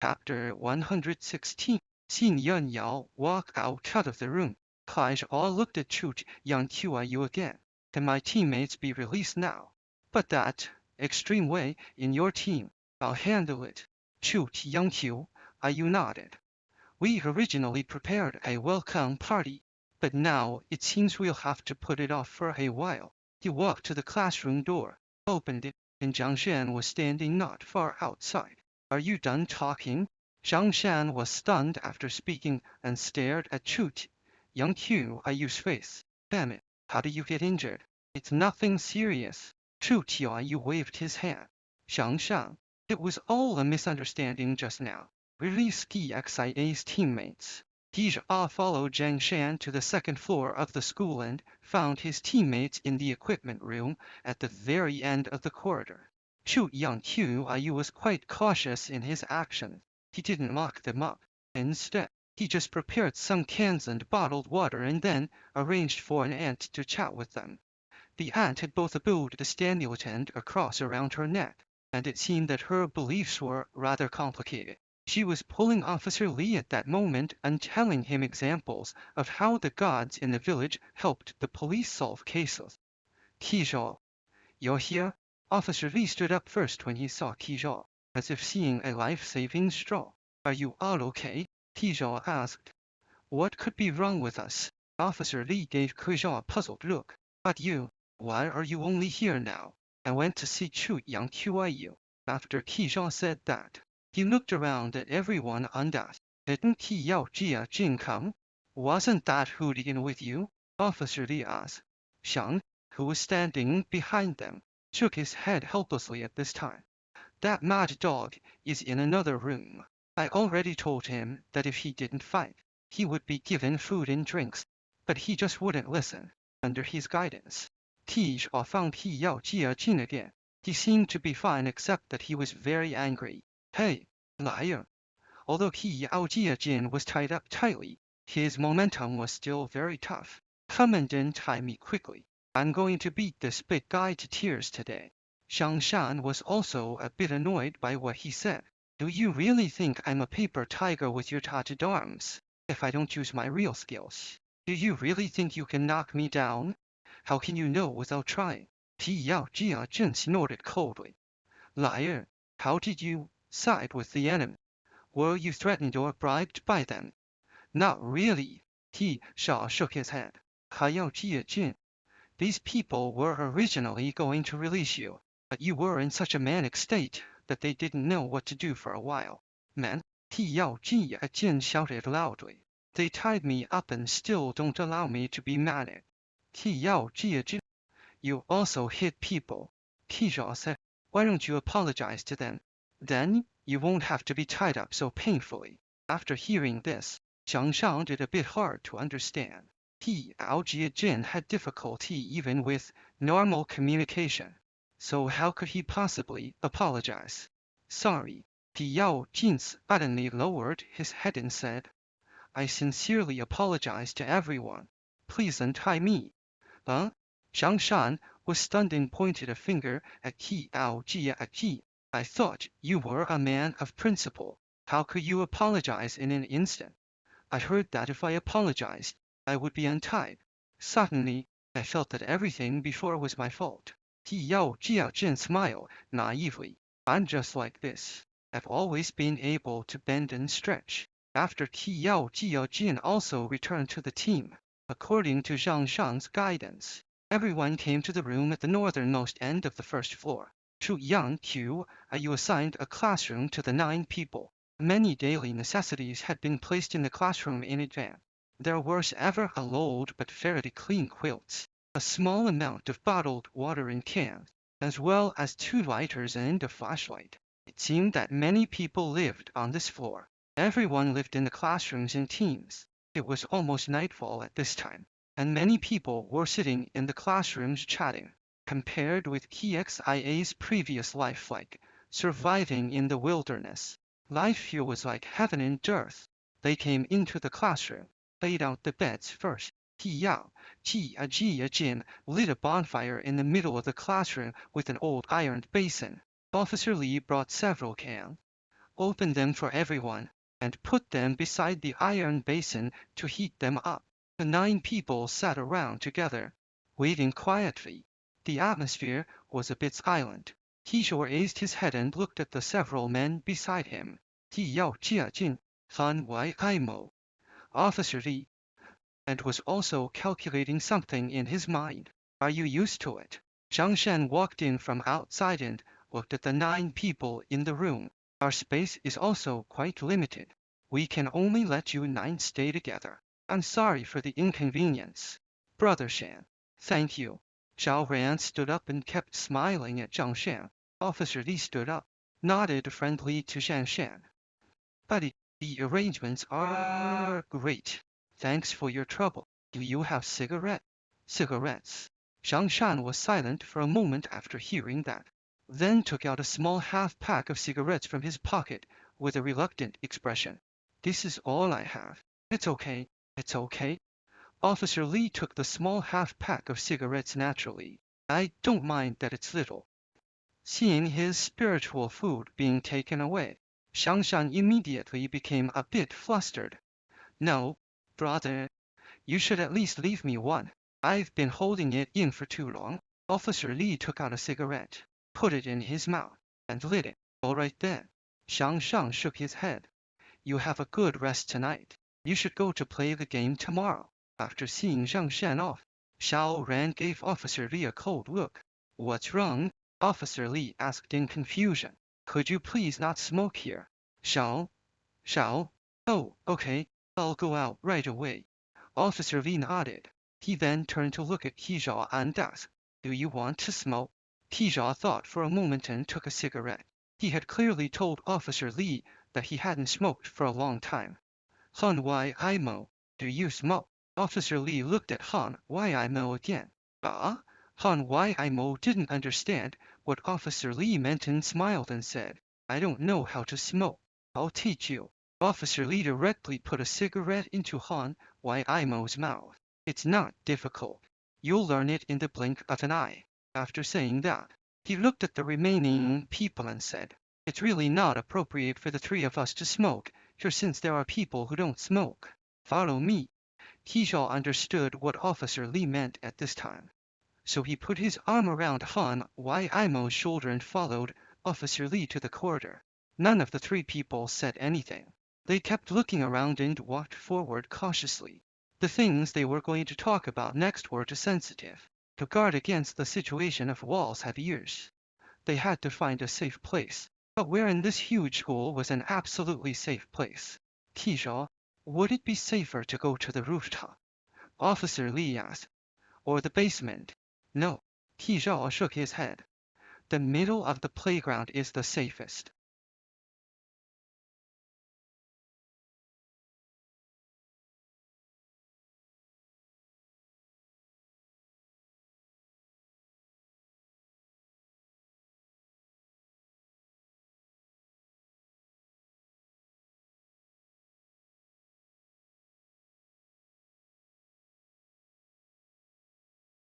Chapter 116. Xin Yun Yao walked out of the room. Kai all looked at Chu Yang Qiu again. Can my teammates be released now? But that extreme way in your team. I'll handle it. Chu Yang Qiu nodded. We originally prepared a welcome party, but now it seems we'll have to put it off for a while. He walked to the classroom door, opened it, and Zhang Shan was standing not far outside. Are you done talking? Zhang Shan was stunned after speaking and stared at Chu Yang Qiu's face. Damn it, how did you get injured? It's nothing serious. Chu Qiu waved his hand. Zhang Shan, it was all a misunderstanding just now. Release KXIA's teammates. Tija followed Zhang Shan to the second floor of the school and found his teammates in the equipment room at the very end of the corridor. Chu Yang Qiu was quite cautious in his actions. He didn't lock them up. Instead, he just prepared some cans and bottled water and then arranged for an ant to chat with them. The ant had both a boot and stamulant and a cross around her neck, and it seemed that her beliefs were rather complicated. She was pulling Officer Li at that moment and telling him examples of how the gods in the village helped the police solve cases. Qizhou, you're here? Officer Li stood up first when he saw Qizhou, as if seeing a life-saving straw. Are you all okay? Qizhou asked. What could be wrong with us? Officer Li gave Qizhou a puzzled look. But you, why are you only here now? I went to see Chu Yang Qiu. After Qizhou said that, he looked around at everyone on desk. Didn't Yao Jin come? Wasn't that hooligan with you? Officer Li asked. Xiang, who was standing behind them, shook his head helplessly at this time. That mad dog is in another room. I already told him that if he didn't fight, he would be given food and drinks, but he just wouldn't listen. Under his guidance, Tija found Yao Jin again. He seemed to be fine except that he was very angry. Hey, liar! Although Yao Jin was tied up tightly, his momentum was still very tough. Come and untie me quickly. I'm going to beat this big guy to tears today. Zhang Shan was also a bit annoyed by what he said. Do you really think I'm a paper tiger with your tattooed arms? If I don't use my real skills, do you really think you can knock me down? How can you know without trying? Yao Jin snorted coldly. Liar, how did you side with the enemy? Were you threatened or bribed by them? Not really. Sha shook his head. Yao Jin, these people were originally going to release you, but you were in such a manic state that they didn't know what to do for a while. Man, Yao Jin shouted loudly. They tied me up and still don't allow me to be manic. Yao Jin, you also hit people. Qizhou said. Why don't you apologize to them? Then you won't have to be tied up so painfully. After hearing this, Zhang sounded a bit hard to understand. Yao Jin had difficulty even with normal communication. So how could he possibly apologize? Sorry. Yao Jin suddenly lowered his head and said, I sincerely apologize to everyone. Please untie me. Huh? Zhang Shan was stunned and pointed a finger at Yao Jin. I thought you were a man of principle. How could you apologize in an instant? I heard that if I apologized, I would be untied. Suddenly, I felt that everything before was my fault. Yao Jin smiled naively. I'm just like this. I've always been able to bend and stretch. After Yao Jin also returned to the team, according to Zhang Shan's guidance, everyone came to the room at the northernmost end of the first floor. Chu Yang Qiu assigned a classroom to the 9 people. Many daily necessities had been placed in the classroom in advance. There were several old but fairly clean quilts, a small amount of bottled water in cans, as well as 2 lighters and a flashlight. It seemed that many people lived on this floor. Everyone lived in the classrooms in teams. It was almost nightfall at this time, and many people were sitting in the classrooms chatting. Compared with KXIA's previous life like surviving in the wilderness, life here was like heaven and earth. They came into the classroom, laid out the beds first. Yao Jin lit a bonfire in the middle of the classroom with an old iron basin. Officer Li brought several cans. open them for everyone, and put them beside the iron basin to heat them up. The 9 people sat around together, waiting quietly. The atmosphere was a bit silent. Kishore raised his head and looked at the several men beside him. Ti Yao Jia Jin, Han Wai Mo, Officer Li, and was also calculating something in his mind. Are you used to it? Zhang Shan walked in from outside and looked at the 9 people in the room. Our space is also quite limited. We can only let you 9 stay together. I'm sorry for the inconvenience. Brother Shan. Thank you. Zhao Ran stood up and kept smiling at Zhang Shan. Officer Li stood up, nodded friendly to Zhang Shan. Buddy, the arrangements are great. Thanks for your trouble. Do you have cigarettes? Zhang Shan was silent for a moment after hearing that, then took out a small half-pack of cigarettes from his pocket with a reluctant expression. This is all I have. It's okay. It's okay. Officer Li took the small half-pack of cigarettes naturally. I don't mind that it's little. Seeing his spiritual food being taken away, Zhang Shan immediately became a bit flustered. No, brother, you should at least leave me one. I've been holding it in for too long. Officer Li took out a cigarette, put it in his mouth, and lit it. All right then. Zhang Shan shook his head. You have a good rest tonight. You should go to play the game tomorrow. After seeing Zhang Shan off, Xiao Ran gave Officer Li a cold look. What's wrong? Officer Li asked in confusion. Could you please not smoke here? Xiao? Oh, okay. I'll go out right away. Officer Li nodded. He then turned to look at Tizhao and asked, Do you want to smoke? Tizhao thought for a moment and took a cigarette. He had clearly told Officer Li that he hadn't smoked for a long time. Han Wai Mo, do you smoke? Officer Li looked at Han Wai Mo again. Han Wai Mo didn't understand what Officer Li meant and smiled and said, I don't know how to smoke. I'll teach you. Officer Li directly put a cigarette into Han Wai Mo's mouth. It's not difficult. You'll learn it in the blink of an eye. After saying that, he looked at the remaining people and said, It's really not appropriate for the 3 of us to smoke here since there are people who don't smoke. Follow me. Tizhao understood what Officer Li meant at this time. So he put his arm around Han Wai Mo's shoulder and followed Officer Li to the corridor. None of the 3 people said anything. They kept looking around and walked forward cautiously. The things they were going to talk about next were too sensitive to guard against the situation if walls have ears. They had to find a safe place. But where in this huge school was an absolutely safe place? Tizhao, would it be safer to go to the rooftop? Officer Li asked. Or the basement? No. Tizhao shook his head. The middle of the playground is the safest.